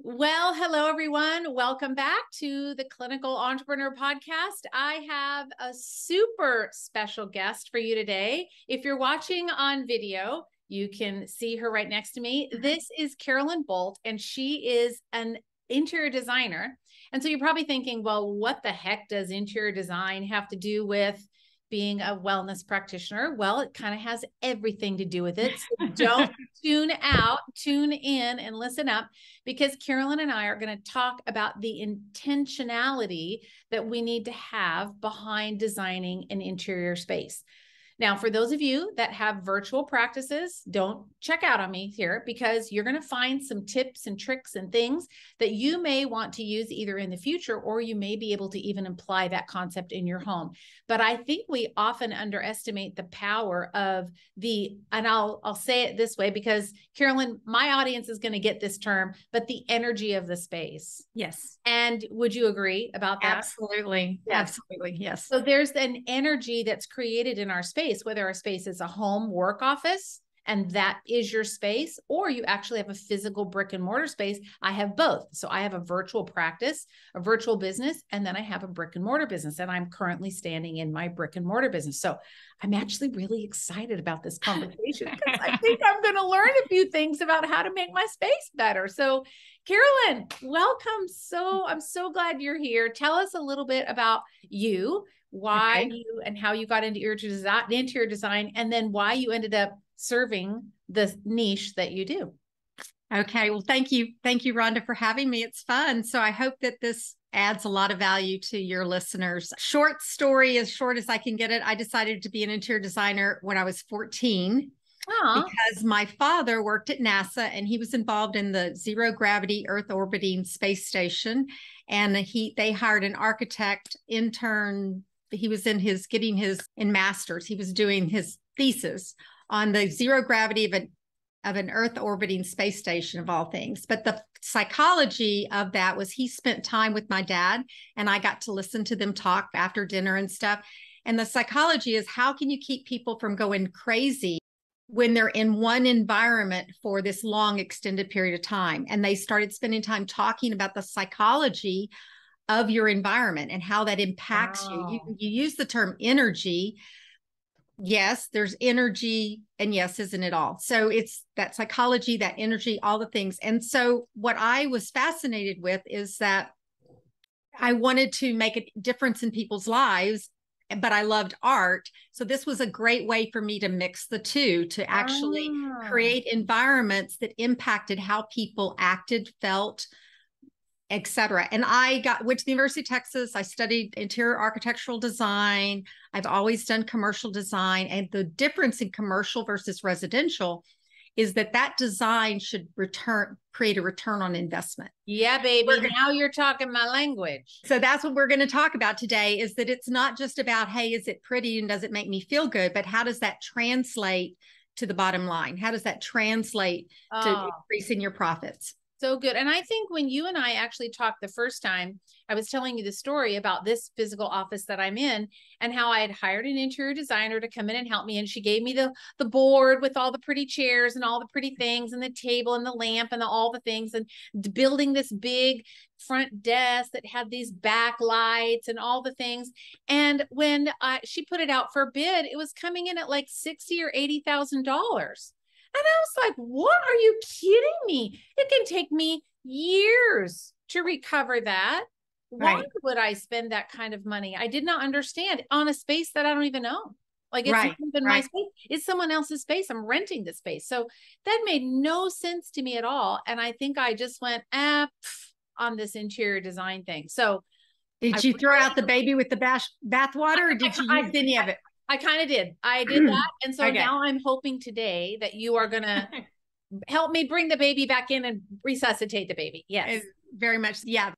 Well, hello, everyone. Welcome back to the Clinical Entrepreneur Podcast. I have a super special guest for you today. If you're watching on video, you can see her right next to me. This is Carolyn Bolt, and she is an interior designer. And so you're probably thinking, well, what the heck does interior design have to do with being a wellness practitioner? Well, it kind of has everything to do with it. So don't tune out, tune in and listen up, because Carolyn and I are going to talk about the intentionality that we need to have behind designing an interior space. Now, for those of you that have virtual practices, don't check out on me here, because you're going to find some tips and tricks and things that you may want to use either in the future, or you may be able to even apply that concept in your home. But I think we often underestimate the power of and I'll say it this way, because Carolyn, my audience is going to get this term, but the energy of the space. Yes. And would you agree about that? Absolutely. Yes. Absolutely. Yes. So there's an energy that's created in our space, whether our space is a home work office and that is your space, or you actually have a physical brick and mortar space. I have both. So I have a virtual practice, a virtual business, and then I have a brick and mortar business. And I'm currently standing in my brick and mortar business. So I'm actually really excited about this conversation, because I think I'm going to learn a few things about how to make my space better. So Carolyn, welcome. I'm so glad you're here. Tell us a little bit about you, why you and how you got into interior design, and then why you ended up serving the niche that you do. Okay. Well, thank you. Thank you, Rhonda, for having me. It's fun. So I hope that this adds a lot of value to your listeners. Short story, as short as I can get it. I decided to be an interior designer when I was 14. Because my father worked at NASA and he was involved in the zero gravity Earth orbiting space station. And they hired an architect intern. He was getting his master's. He was doing his thesis on the zero gravity of an Earth orbiting space station, of all things. But the psychology of that was he spent time with my dad, and I got to listen to them talk after dinner and stuff. And the psychology is, how can you keep people from going crazy when they're in one environment for this long extended period of time? And they started spending time talking about the psychology of your environment and how that impacts you. You use the term energy. Yes, there's energy, and yes, isn't it all? So it's that psychology, that energy, all the things. And so what I was fascinated with is that I wanted to make a difference in people's lives, but I loved art. So this was a great way for me to mix the two, to actually create environments that impacted how people acted, felt, etc. And went to the University of Texas. I studied interior architectural design. I've always done commercial design. And the difference in commercial versus residential is that design should create a return on investment. Yeah, baby. Now you're talking my language. So that's what we're going to talk about today, is that it's not just about, hey, is it pretty and does it make me feel good? But how does that translate to the bottom line? How does that translate to increasing your profits? So good. And I think when you and I actually talked the first time, I was telling you the story about this physical office that I'm in, and how I had hired an interior designer to come in and help me. And she gave me the board with all the pretty chairs and all the pretty things, and the table and the lamp and all the things, and building this big front desk that had these backlights and all the things. And when she put it out for bid, it was coming in at like $60,000 or $80,000. And I was like, what, are you kidding me? It can take me years to recover that. Why would I spend that kind of money? I did not understand, on a space that I don't even own. Like, it's not even my space. It's someone else's space. I'm renting the space. So that made no sense to me at all. And I think I just went on this interior design thing. So did you throw out the baby with the bathwater, or did you use any of it? I kind of did. I did that. And so now I'm hoping today that you are going to help me bring the baby back in and resuscitate the baby. Yes. Very much. Yeah.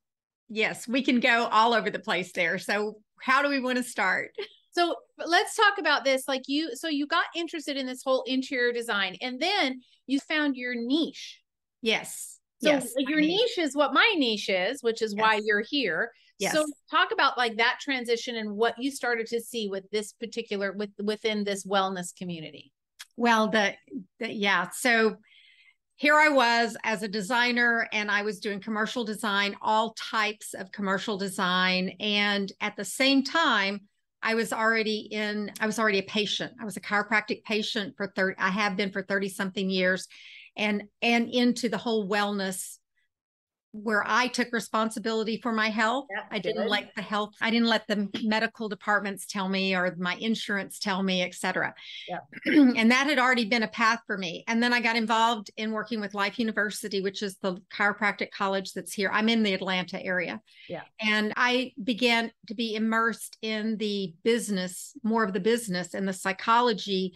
Yes. We can go all over the place there. So how do we want to start? So let's talk about this. Like you got interested in this whole interior design, and then you found your niche. Yes. So your niche is what my niche is, which is why you're here. Yes. So talk about like that transition and what you started to see with this particular, within this wellness community. Well, So here I was as a designer, and I was doing commercial design, all types of commercial design. And at the same time, I was already a patient. I was a chiropractic patient for 30, I have been for 30 something years, and into the whole wellness, where I took responsibility for my health. That's I didn't good. I didn't let the medical departments tell me, or my insurance tell me, et cetera. Yeah. And that had already been a path for me. And then I got involved in working with Life University, which is the chiropractic college that's here. I'm in the Atlanta area. Yeah. And I began to be immersed in the business, more of the business and the psychology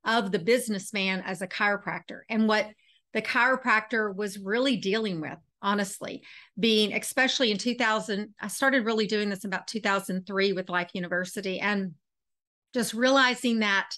of the businessman as a chiropractor, and what the chiropractor was really dealing with, honestly, being, especially in 2000, I started really doing this about 2003 with Life University, and just realizing that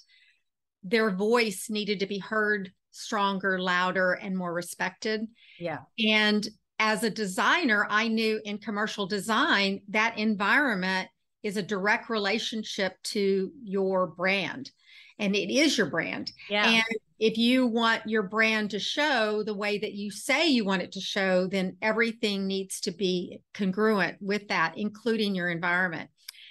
their voice needed to be heard stronger, louder, and more respected. Yeah. And as a designer, I knew in commercial design, that environment is a direct relationship to your brand. And it is your brand. Yeah. And if you want your brand to show the way that you say you want it to show, then everything needs to be congruent with that, including your environment.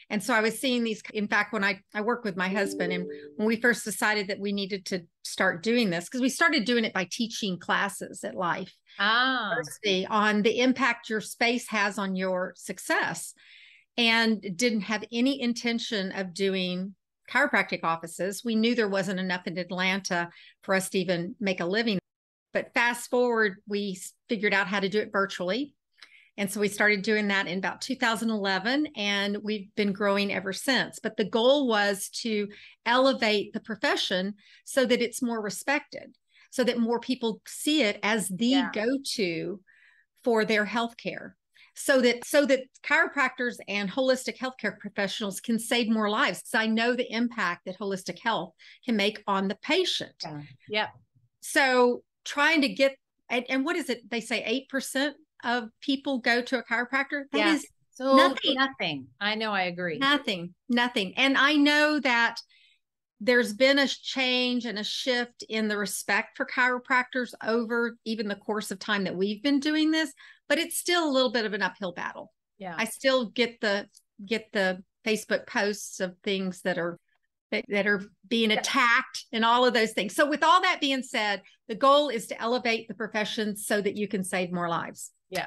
And so I was seeing these, in fact, when I work with my husband, and when we first decided that we needed to start doing this, because we started doing it by teaching classes at Life University on the impact your space has on your success, and didn't have any intention of doing chiropractic offices. We knew there wasn't enough in Atlanta for us to even make a living. But fast forward, we figured out how to do it virtually. And so we started doing that in about 2011, and we've been growing ever since. But the goal was to elevate the profession so that it's more respected, so that more people see it as the go-to for their healthcare. So that chiropractors and holistic healthcare professionals can save more lives, because I know the impact that holistic health can make on the patient. Yeah. So trying to get, and what is it? They say 8% of people go to a chiropractor. That is so nothing. I know, I agree. Nothing. And I know that there's been a change and a shift in the respect for chiropractors over even the course of time that we've been doing this, but it's still a little bit of an uphill battle. Yeah. I still get the Facebook posts of things that are being attacked and all of those things. So with all that being said, the goal is to elevate the profession so that you can save more lives. Yeah.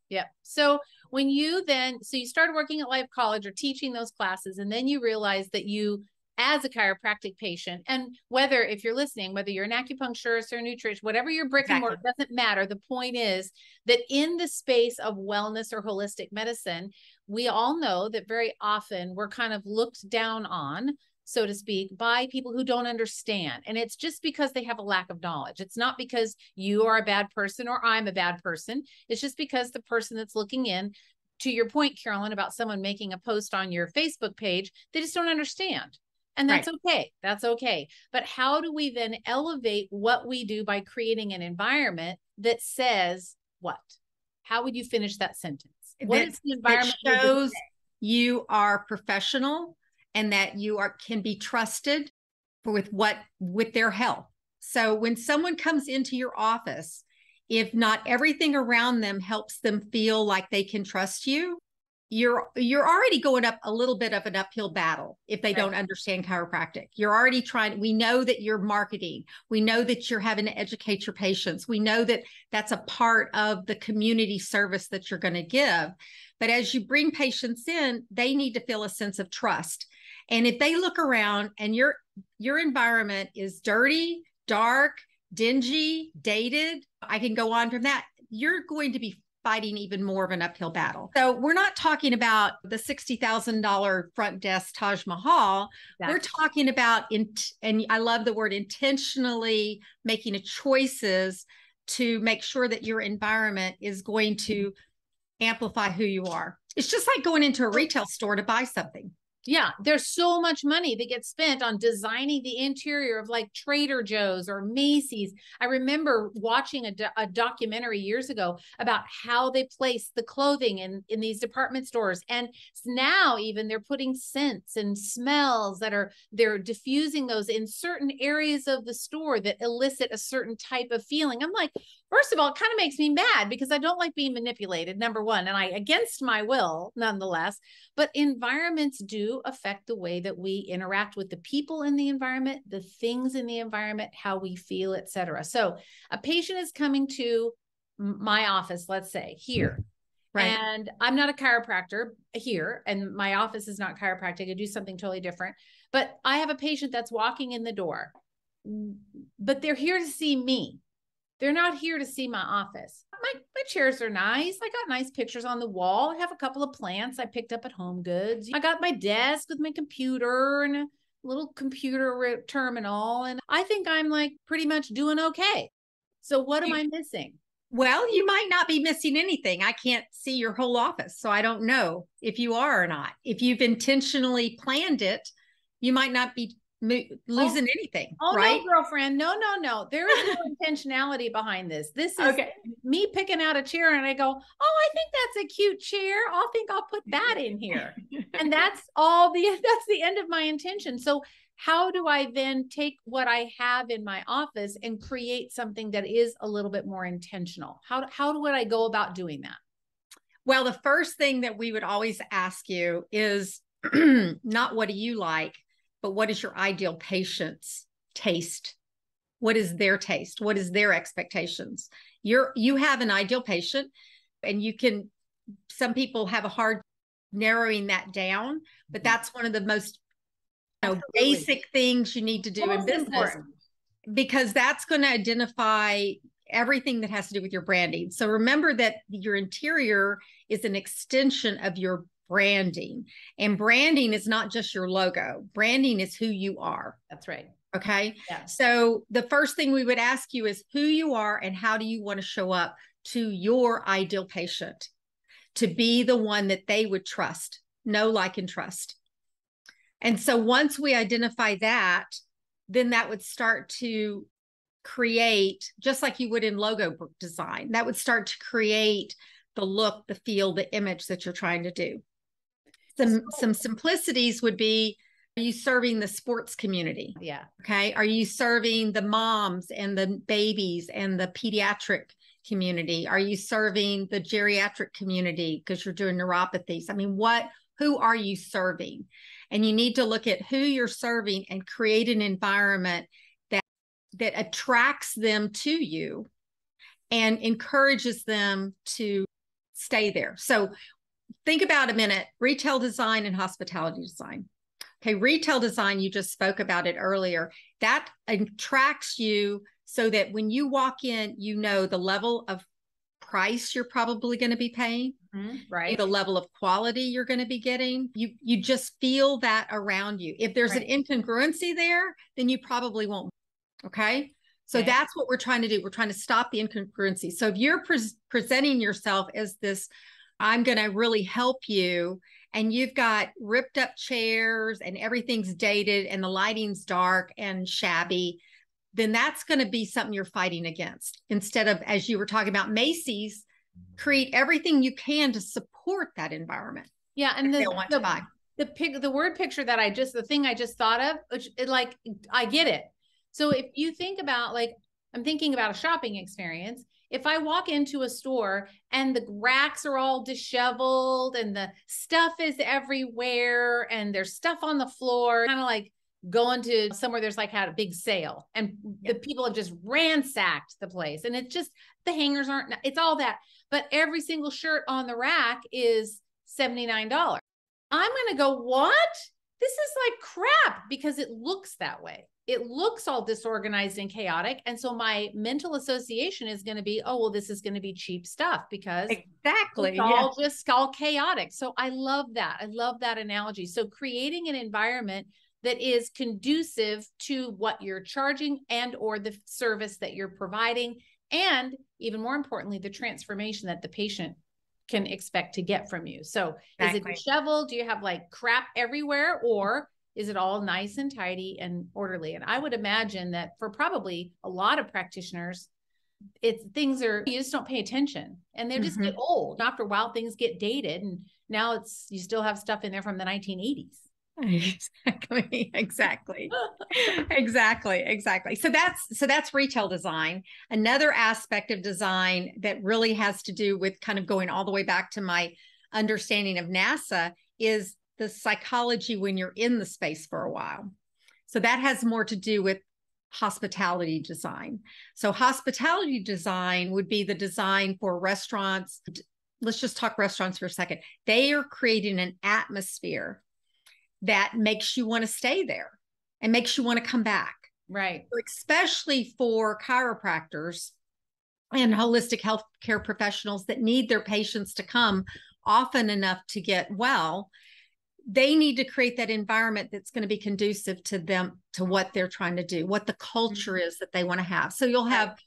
Yeah. So when you you started working at Life College or teaching those classes, and then you realized that you, as a chiropractic patient, and if you're listening, whether you're an acupuncturist or a nutritionist, whatever your brick and mortar, doesn't matter. The point is that in the space of wellness or holistic medicine, we all know that very often we're kind of looked down on, so to speak, by people who don't understand. And it's just because they have a lack of knowledge. It's not because you are a bad person or I'm a bad person. It's just because the person that's looking in, to your point, Carolyn, about someone making a post on your Facebook page, they just don't understand. And that's okay. That's okay. But how do we then elevate what we do by creating an environment that says what? How would you finish that sentence? What is the environment that shows you are professional and that you can be trusted with their health? So when someone comes into your office, if not everything around them helps them feel like they can trust you, you're already going up a little bit of an uphill battle if they don't understand chiropractic. You're already trying. We know that you're marketing. We know that you're having to educate your patients. We know that that's a part of the community service that you're going to give. But as you bring patients in, they need to feel a sense of trust. And if they look around and your environment is dirty, dark, dingy, dated, I can go on from that, you're going to be fighting even more of an uphill battle. So we're not talking about the $60,000 front desk Taj Mahal. We're talking about, and I love the word, intentionally making choices to make sure that your environment is going to amplify who you are. It's just like going into a retail store to buy something. Yeah, there's so much money that gets spent on designing the interior of like Trader Joe's or Macy's. I remember watching a documentary years ago about how they place the clothing in these department stores. And now even they're putting scents and smells they're diffusing those in certain areas of the store that elicit a certain type of feeling. I'm like, first of all, it kind of makes me mad because I don't like being manipulated, number one, and I against my will, nonetheless. But environments do affect the way that we interact with the people in the environment, the things in the environment, how we feel, etc. So a patient is coming to my office, let's say here, right. And I'm not a chiropractor here, and my office is not chiropractic. I do something totally different. But I have a patient that's walking in the door, but they're here to see me. They're not here to see my office. My chairs are nice. I got nice pictures on the wall. I have a couple of plants I picked up at Home Goods. I got my desk with my computer and a little computer terminal. And I think I'm like pretty much doing okay. So what am I missing? Well, you might not be missing anything. I can't see your whole office, so I don't know if you are or not. If you've intentionally planned it, you might not be losing anything. Right? No, girlfriend. No. There is no intentionality behind this. This is okay. Me picking out a chair and I go, oh, I think that's a cute chair. I'll put that in here. And that's the end of my intention. So how do I then take what I have in my office and create something that is a little bit more intentional? How would I go about doing that? Well, the first thing that we would always ask you is not what do you like, but what is your ideal patient's taste? What is their taste? What is their expectations? You have an ideal patient, and some people have a hard narrowing that down, but that's one of the most basic things you need to do in business, because that's going to identify everything that has to do with your branding. So remember that your interior is an extension of your branding, and branding is not just your logo. Branding is who you are. That's right. Okay. Yeah. So the first thing we would ask you is who you are and how do you want to show up to your ideal patient to be the one that they would trust, know, like, and trust. And so once we identify that, then that would start to create, just like you would in logo design, that would start to create the look, the feel, the image that you're trying to do. Some simplicities would be, are you serving the sports community? Yeah. Okay. Are you serving the moms and the babies and the pediatric community? Are you serving the geriatric community because you're doing neuropathies? I mean, who are you serving? And you need to look at who you're serving and create an environment that attracts them to you and encourages them to stay there. So think about a minute, retail design and hospitality design. Okay, retail design, you just spoke about it earlier. That attracts you so that when you walk in, you know the level of price you're probably going to be paying, right? The level of quality you're going to be getting. You just feel that around you. If there's an incongruency there, then you probably won't. Okay. So that's what we're trying to do. We're trying to stop the incongruency. So if you're presenting yourself as this, I'm going to really help you, and you've got ripped up chairs and everything's dated and the lighting's dark and shabby, then that's going to be something you're fighting against. Instead of, as you were talking about, Macy's, create everything you can to support that environment. Yeah. And the word picture that the thing I just thought of, which I get it. So if you think about, I'm thinking about a shopping experience. If I walk into a store and the racks are all disheveled and the stuff is everywhere and there's stuff on the floor, kind of like going to somewhere there's had a big sale and the people have just ransacked the place, and it's just, the hangers aren't, it's all that, but every single shirt on the rack is $79. I'm going to go, what? This is like crap, because it looks that way. It looks all disorganized and chaotic. And so my mental association is going to be, oh, well, this is going to be cheap stuff because it's all chaotic. So I love that. I love that analogy. So creating an environment that is conducive to what you're charging and or the service that you're providing. And even more importantly, the transformation that the patient can expect to get from you. So Exactly. is it disheveled? Do you have like crap everywhere, or is it all nice and tidy and orderly? And I would imagine that for probably a lot of practitioners, it's things are, you just don't pay attention and they just get old. After a while, things get dated, and now it's, you still have stuff in there from the 1980s. Exactly. Exactly. So that's retail design. Another aspect of design that really has to do with kind of going all the way back to my understanding of NASA is the psychology when you're in the space for a while. So that has more to do with hospitality design. So hospitality design would be the design for restaurants. Let's just talk restaurants for a second. They are creating an atmosphere that makes you want to stay there and makes you want to come back. Right. Especially for chiropractors and holistic healthcare professionals that need their patients to come often enough to get well. They need to create that environment that's going to be conducive to them, to what they're trying to do, what the culture is that they want to have. So you'll have,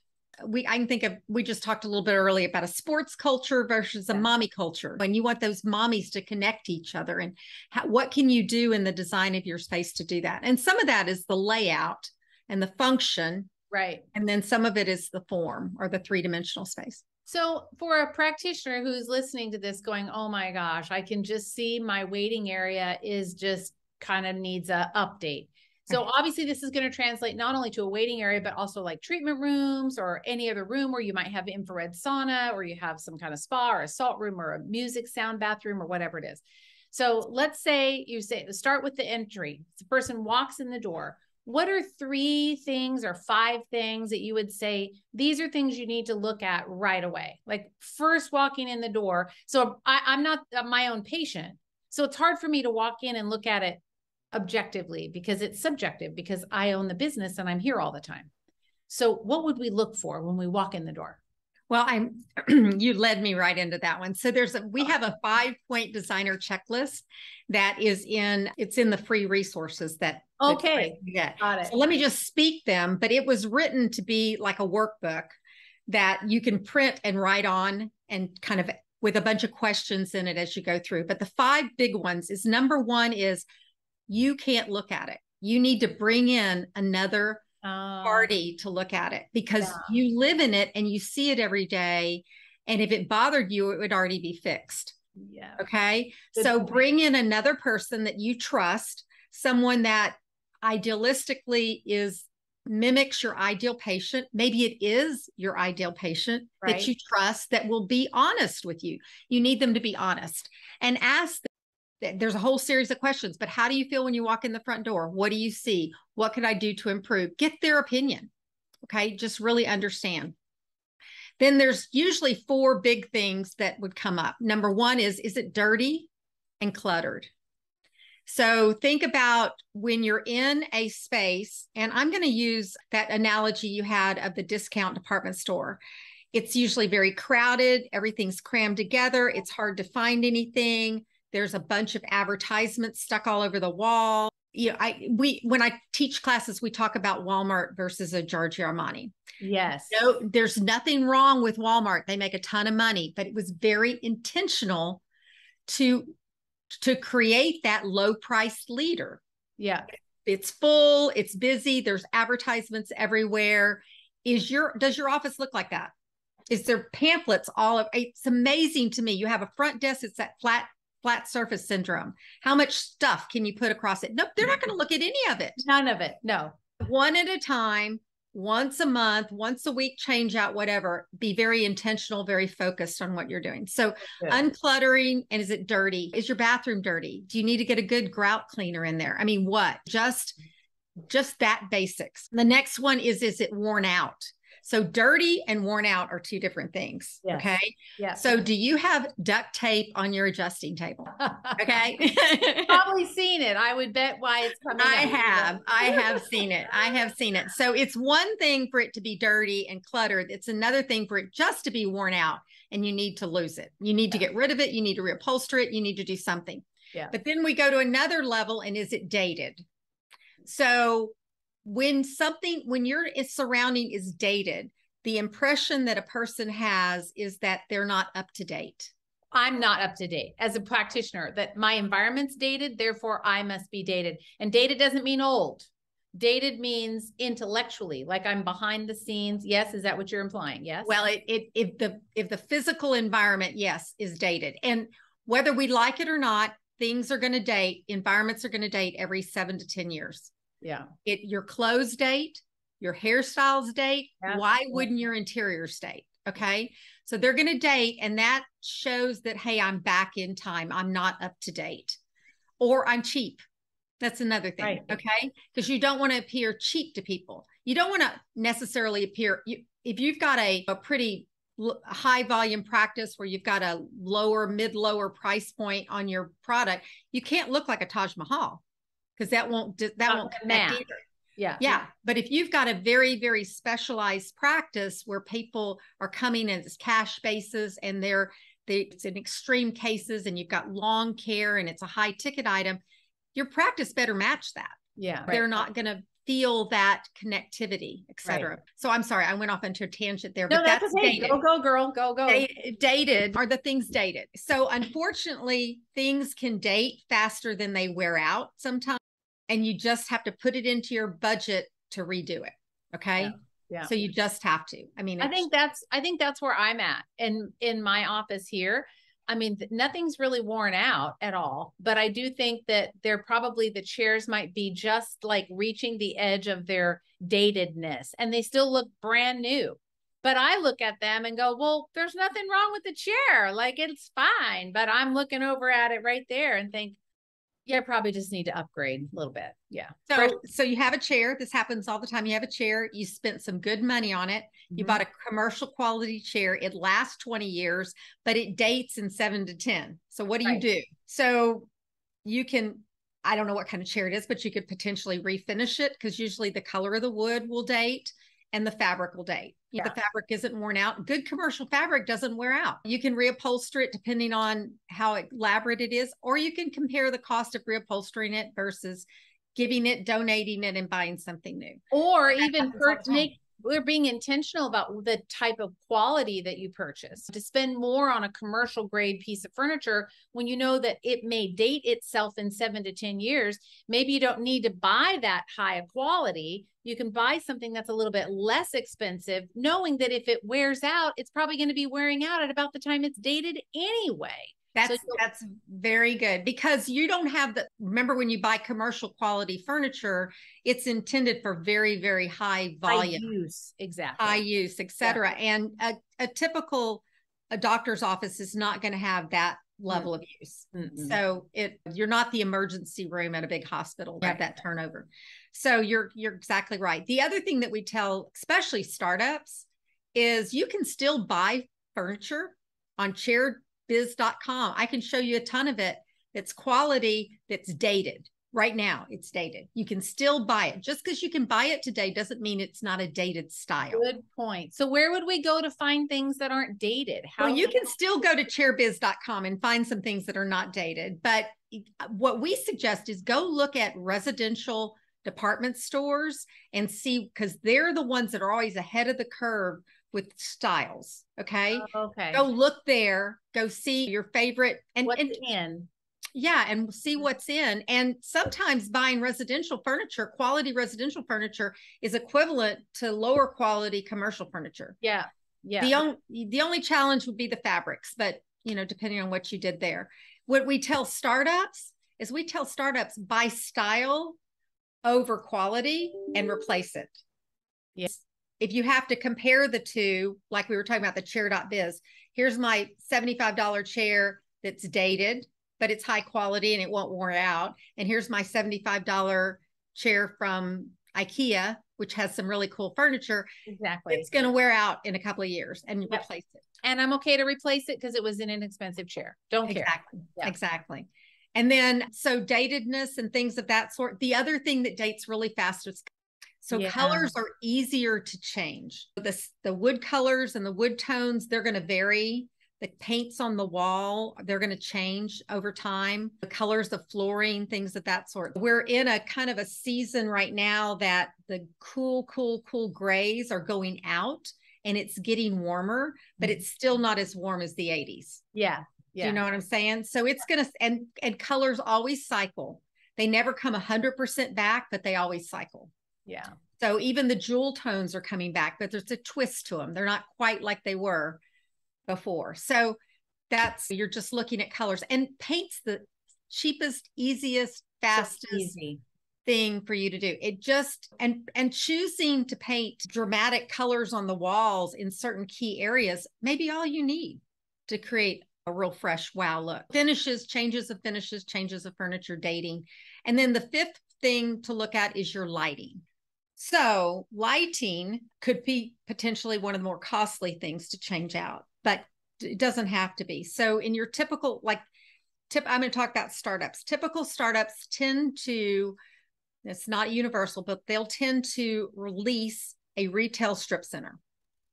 I can think of, we just talked a little bit earlier about a sports culture versus a mommy culture. And you want those mommies to connect to each other. And what can you do in the design of your space to do that? And some of that is the layout and the function. Right. And then some of it is the form or the three-dimensional space. So for a practitioner who's listening to this going, oh my gosh, I can just see my waiting area is just kind of needs a update. So obviously this is going to translate not only to a waiting area, but also like treatment rooms or any other room where you might have infrared sauna, or you have some kind of spa or a salt room or a music sound bathroom or whatever it is. So let's say you start with the entry. The person walks in the door. What are 3 things or 5 things that you would say, these are things you need to look at right away? Like first walking in the door. So I'm not my own patient. So it's hard for me to walk in and look at it objectively because it's subjective, because I own the business and I'm here all the time. So what would we look for when we walk in the door? Well, you led me right into that one. So we have a 5-point designer checklist that it's in the free resources that. Okay. Yeah. Got it. So let me just speak them, but it was written to be like a workbook that you can print and write on, and kind of with a bunch of questions in it as you go through. But the 5 big ones is, number 1 is you can't look at it. You need to bring in another party to look at it, because you live in it and you see it every day. And if it bothered you, it would already be fixed. Yeah. Okay. So bring in another person that you trust, someone that idealistically mimics your ideal patient. Maybe it is your ideal patient that you trust, that will be honest with you. You need them to be honest and ask them. There's a whole series of questions, but how do you feel when you walk in the front door? What do you see? What could I do to improve? Get their opinion. Okay. Just really understand. Then there's usually 4 big things that would come up. Number 1 is it dirty and cluttered? So think about when you're in a space, and I'm going to use that analogy you had of the discount department store. It's usually very crowded. Everything's crammed together. It's hard to find anything. There's a bunch of advertisements stuck all over the wall. You know, when I teach classes, we talk about Walmart versus a Giorgio Armani. Yes. No, there's nothing wrong with Walmart. They make a ton of money, but it was very intentional to create that low priced leader. Yeah. It's full, it's busy, there's advertisements everywhere. Does your office look like that? Is there pamphlets it's amazing to me. You have a front desk, it's that flat surface syndrome. How much stuff can you put across it? Nope, they're not going to look at any of it. None of it. No. One at a time, once a month, once a week, change out, whatever. Be very intentional, very focused on what you're doing. So uncluttering. And is it dirty? Is your bathroom dirty? Do you need to get a good grout cleaner in there? I mean, what? Just that basics. The next one is it worn out? So dirty and worn out are 2 different things. Yes. Okay. Yeah. So do you have duct tape on your adjusting table? Okay. Probably seen it. I would bet why it's coming. I have seen it. So it's one thing for it to be dirty and cluttered. It's another thing for it just to be worn out, and you need to lose it. You need to get rid of it. You need to reupholster it. You need to do something. Yeah. But then we go to another level, and is it dated? So when your surrounding is dated, the impression that a person has is that they're not up to date. I'm not up to date as a practitioner, that my environment's dated, therefore I must be dated. And dated doesn't mean old. Dated means intellectually, like I'm behind the scenes. Yes. Is that what you're implying? Yes. Well, if the physical environment, yes, is dated, and whether we like it or not, things are going to date, environments are going to date every 7 to 10 years. Yeah. Your clothes date, your hairstyles date. Yeah. Why wouldn't your interiors date? Okay. So they're going to date, and that shows that, hey, I'm back in time. I'm not up to date, or I'm cheap. That's another thing. Right. Okay. Because you don't want to appear cheap to people. You don't want to necessarily appear, if you've got a pretty high volume practice where you've got a lower price point on your product, you can't look like a Taj Mahal, because that won't connect either. Yeah. Yeah. But if you've got a very, very specialized practice where people are coming as cash basis, and it's in extreme cases, and you've got long care and it's a high ticket item, your practice better match that. Yeah. They're not going to feel that connectivity, et cetera. Right. So I'm sorry, I went off into a tangent there, but that's okay. dated. Go, girl, go. Dated are the things dated. So unfortunately, things can date faster than they wear out sometimes, and you just have to put it into your budget to redo it. Okay. Yeah. So you just have to. I mean, I think that's where I'm at in my office here. I mean, nothing's really worn out at all, but I do think that the chairs might be just like reaching the edge of their datedness, and they still look brand new. But I look at them and go, well, there's nothing wrong with the chair. Like, it's fine. But I'm looking over at it right there and think, yeah, I probably just need to upgrade a little bit. Yeah. So you have a chair. This happens all the time. You have a chair. You spent some good money on it. You bought a commercial quality chair. It lasts 20 years, but it dates in 7 to 10. So what do you do? So you can, I don't know what kind of chair it is, but you could potentially refinish it, because usually the color of the wood will date and the fabric will date. If the fabric isn't worn out, good commercial fabric doesn't wear out. You can reupholster it depending on how elaborate it is, or you can compare the cost of reupholstering it versus giving it, donating it, and buying something new. Or even we're being intentional about the type of quality that you purchase. To spend more on a commercial grade piece of furniture when you know that it may date itself in 7 to 10 years, maybe you don't need to buy that high of quality. You can buy something that's a little bit less expensive, knowing that if it wears out, it's probably going to be wearing out at about the time it's dated anyway. That's very good, because you don't have remember, when you buy commercial quality furniture, it's intended for very, very high volume. High use, exactly. High use, et cetera. Yeah. And a typical doctor's office is not going to have that level of use. So you're not the emergency room at a big hospital to have that turnover. So you're exactly right. The other thing that we tell, especially startups, is you can still buy furniture on chairbiz.com. I can show you a ton of it that's quality, that's dated. Right now, it's dated. You can still buy it. Just because you can buy it today doesn't mean it's not a dated style. Good point. So where would we go to find things that aren't dated? Well, you can still go to chairbiz.com and find some things that are not dated. But what we suggest is go look at residential department stores and see, because they're the ones that are always ahead of the curve with styles. Okay. Okay. Go look there, go see your favorite and in. Yeah. And see what's in. And sometimes buying quality residential furniture is equivalent to lower quality commercial furniture. Yeah. Yeah. The only challenge would be the fabrics, but depending on what you did there. What we tell startups is buy style over quality and replace it. Yes. If you have to compare the two, like we were talking about the chair.biz, here's my $75 chair that's dated, but it's high quality and it won't wear out. And here's my $75 chair from IKEA, which has some really cool furniture. Exactly. It's going to wear out in a couple of years, and you replace it. And I'm okay to replace it because it was in an expensive chair. Don't care. Exactly. And then, so datedness and things of that sort. The other thing that dates really fast is colors are easier to change. The wood colors and the wood tones, they're going to vary. The paints on the wall, they're going to change over time. The colors of flooring, things of that sort. We're in a kind of a season right now that the cool grays are going out, and it's getting warmer, but it's still not as warm as the 80s. Yeah. Do you know what I'm saying? So it's going to, and colors always cycle. They never come 100% back, but they always cycle. Yeah. So even the jewel tones are coming back, but there's a twist to them. They're not quite like they were before. So you're just looking at colors, and paint's the cheapest, easiest, fastest thing for you to do. It just, and choosing to paint dramatic colors on the walls in certain key areas, maybe all you need to create a real fresh wow look. Finishes, changes of furniture, dating. And then the fifth thing to look at is your lighting. So lighting could be potentially one of the more costly things to change out, but it doesn't have to be. So in your typical, I'm going to talk about startups. Typical startups tend to, it's not universal, but they'll tend to release a retail strip center.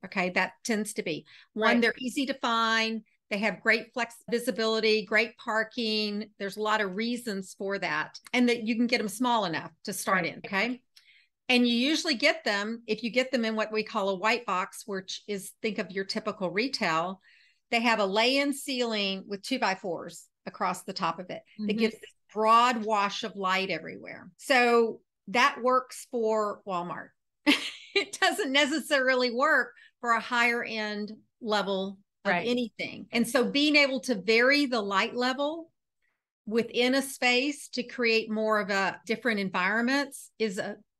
Okay. That tends to be one, they're easy to find. They have great visibility, great parking. There's a lot of reasons for that. And that you can get them small enough to start in. Okay. And you usually get them, if you get them in what we call a white box, which is, think of your typical retail, they have a lay-in ceiling with 2x4s across the top of it. That gives this broad wash of light everywhere. So that works for Walmart. It doesn't necessarily work for a higher end level of anything. And so being able to vary the light level within a space to create more of a different environments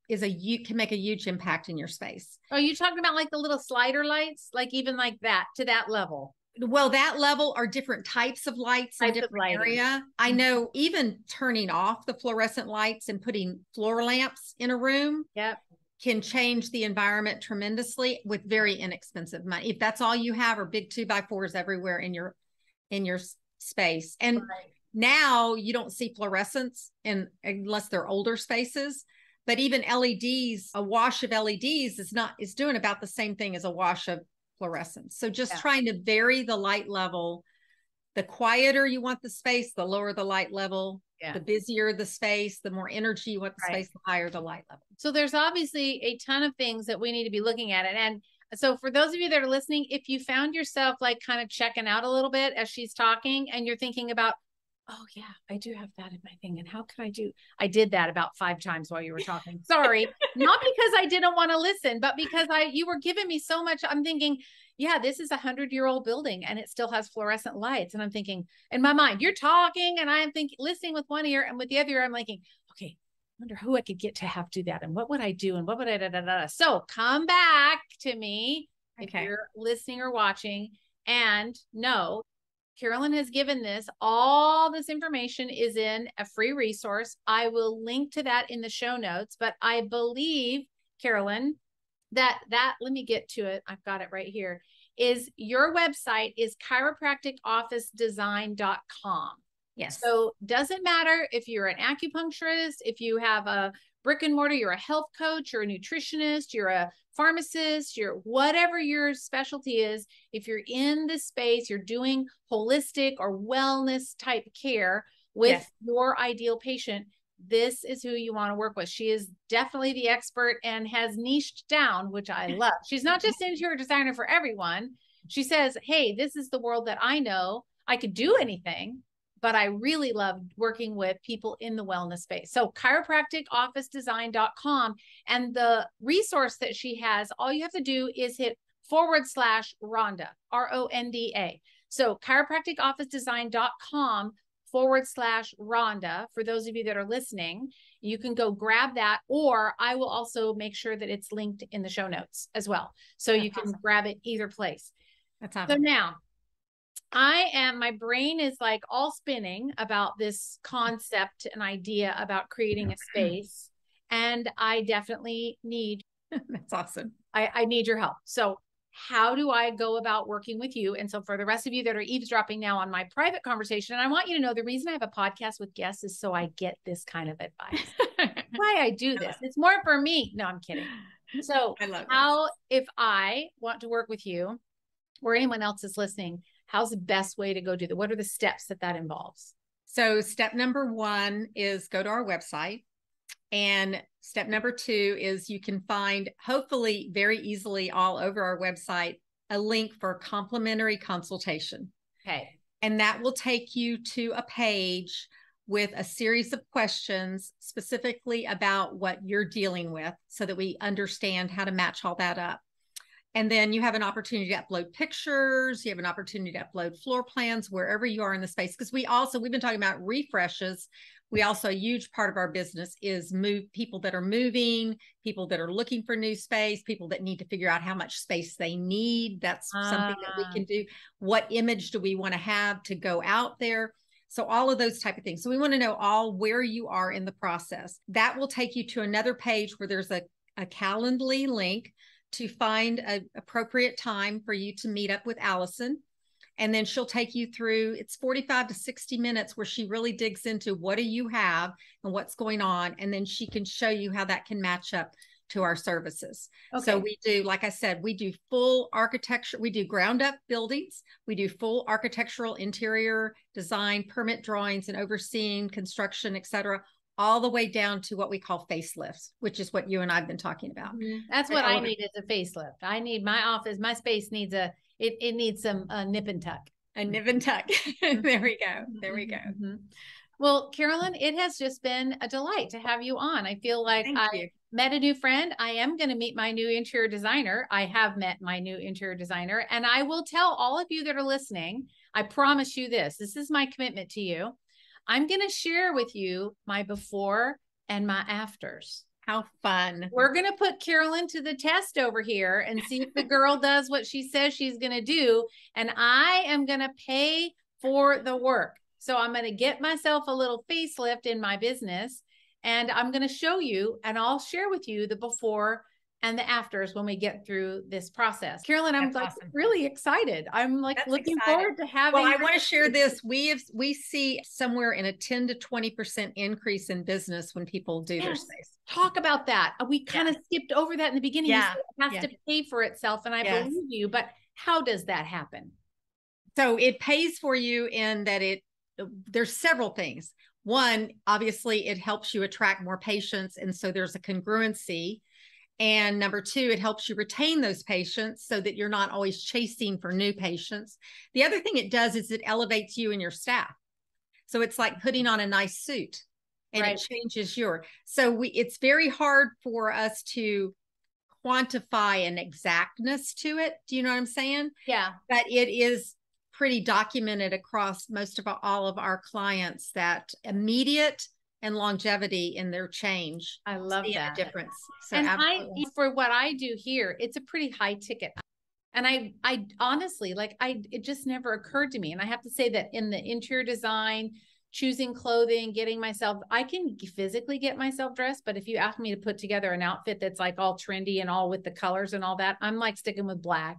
you can make a huge impact in your space. Oh, you talking about like the little slider lights, like even like that, to that level? Well, that level are different types of lights in different area. I know even turning off the fluorescent lights and putting floor lamps in a room can change the environment tremendously with very inexpensive money. If that's all you have are big 2x4s everywhere in your space. And now you don't see fluorescents unless they're older spaces. But even LEDs, a wash of LEDs is doing about the same thing as a wash of fluorescence. So just trying to vary the light level. The quieter you want the space, the lower the light level. The busier the space, the more energy you want the space, the higher the light level. So there's obviously a ton of things that we need to be looking at. And so for those of you that are listening, if you found yourself like kind of checking out a little bit as she's talking and you're thinking about, oh yeah, I do have that in my thing. And how can I did that about 5 times while you were talking. Sorry, not because I didn't want to listen, but because you were giving me so much. I'm thinking, yeah, this is a 100-year-old building and it still has fluorescent lights. And I'm thinking in my mind, you're talking and I'm thinking, listening with one ear, and with the other ear, I'm thinking, okay, I wonder who I could get to have do that. And what would I do? And what would I, So come back to me if you're listening or watching, and know Carolyn has given all this information is in a free resource. I will link to that in the show notes, but I believe, Carolyn, that let me get to it. I've got it right here. Is your website is chiropracticofficedesign.com. Yes. So doesn't matter if you're an acupuncturist, if you have a brick and mortar, you're a health coach, you're a nutritionist, you're a pharmacist, you're whatever your specialty is. If you're in this space, you're doing holistic or wellness type care with your ideal patient, this is who you want to work with. She is definitely the expert and has niched down, which I love. She's not just interior designer for everyone. She says, hey, this is the world that I know. I could do anything, but I really love working with people in the wellness space. So chiropracticofficedesign.com, and the resource that she has, all you have to do is hit /Rhonda, RONDA. So chiropracticofficedesign.com /Rhonda. For those of you that are listening, you can go grab that, or I will also make sure that it's linked in the show notes as well. So you can grab it either place. That's awesome. So now my brain is like all spinning about this concept and idea about creating a space. And I definitely need, that's awesome. I need your help. So how do I go about working with you? And so for the rest of you that are eavesdropping now on my private conversation, and I want you to know the reason I have a podcast with guests is so I get this kind of advice. Why I do this. It's more for me. No, I'm kidding. So if I want to work with you or anyone else is listening, how's the best way to go do that? What are the steps that involves? So step number 1 is go to our website. And step number 2 is you can find, hopefully very easily all over our website, a link for a complimentary consultation. Okay. And that will take you to a page with a series of questions specifically about what you're dealing with so that we understand how to match all that up. And then you have an opportunity to upload pictures. You have an opportunity to upload floor plans wherever you are in the space. Because we've been talking about refreshes. We also, a huge part of our business is people that are moving, people that are looking for new space, people that need to figure out how much space they need. That's something that we can do. What image do we want to have to go out there? So all of those type of things. So we want to know all where you are in the process. That will take you to another page where there's a Calendly link to find an appropriate time for you to meet up with Allison. And then she'll take you through, it's 45 to 60 minutes where she really digs into what do you have and what's going on. And then she can show you how that can match up to our services. Okay. So we do, like I said, we do full architecture. We do ground up buildings. We do full architectural interior design, permit drawings, and overseeing construction, et cetera, all the way down to what we call facelifts, which is what you and I've been talking about. That's what I need is a facelift. I need my office, my space needs it needs some nip and tuck. A nip and tuck. There we go. There we go. Well, Carolyn, it has just been a delight to have you on. I feel like I met a new friend. I am going to meet my new interior designer. I have met my new interior designer, and I will tell all of you that are listening, I promise you this is my commitment to you. I'm going to share with you my before and my afters. How fun. We're going to put Carolyn to the test over here and see if the girl does what she says she's going to do. And I am going to pay for the work. So I'm going to get myself a little facelift in my business, and I'm going to show you, and I'll share with you the before and the afters when we get through this process. Carolyn, I'm really excited. I'm looking forward to having. Well, I want to share this. We see somewhere in a 10 to 20% increase in business when people do their space. Talk about that. We kind of skipped over that in the beginning. It has to pay for itself, and I believe you. But how does that happen? So it pays for you in that there's several things. One, obviously, it helps you attract more patients, and so there's a congruency. And number two, it helps you retain those patients so that you're not always chasing for new patients. The other thing it does is it elevates you and your staff. So it's like putting on a nice suit, and it changes it's very hard for us to quantify an exactness to it. Do you know what I'm saying? Yeah. But it is pretty documented across all of our clients that immediate and longevity in their change. I love that difference. So and for what I do here, it's a pretty high ticket. And I honestly, it just never occurred to me. And I have to say that in the interior design, choosing clothing, I can physically get myself dressed. But if you ask me to put together an outfit that's like all trendy and all with the colors and all that, I'm like sticking with black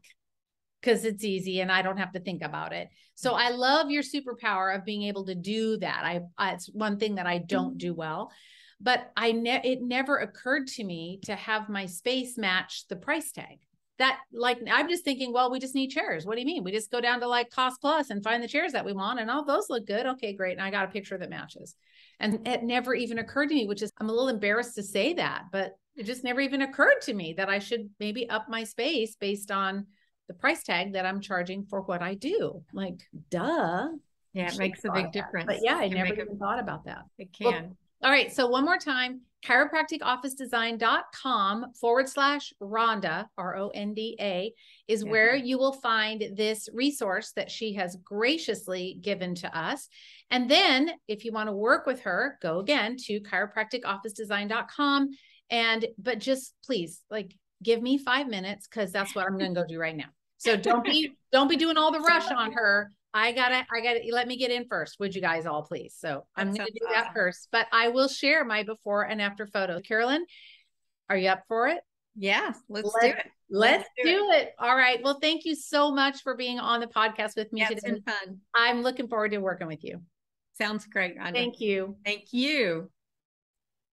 because it's easy and I don't have to think about it. So I love your superpower of being able to do that. It's one thing that I don't do well, but it never occurred to me to have my space match the price tag. I'm just thinking, well, we just need chairs. What do you mean? We just go down to Cost Plus and find the chairs that we want, and all those look good. Okay, great. And I got a picture that matches. And it never even occurred to me, which is, I'm a little embarrassed to say that, but it just never even occurred to me that I should maybe up my space based on the price tag that I'm charging for what I do. Duh. Yeah, it makes a big difference. But yeah, I never even thought about that. It can. Well, all right. So one more time, chiropracticofficedesign.com/Rhonda, RONDA, is where you will find this resource that she has graciously given to us. And then if you want to work with her, go again to chiropracticofficedesign.com. But just please, give me 5 minutes, because that's what I'm going to go do right now. So don't be doing all the rush on her. I gotta let me get in first. Would you guys all please? So I'm going to do that first, but I will share my before and after photos. Carolyn, are you up for it? Yeah, let's do it. Let's do it. All right. Well, thank you so much for being on the podcast with me today. It's been fun. I'm looking forward to working with you. Sounds great, Rhonda. Thank you. Thank you.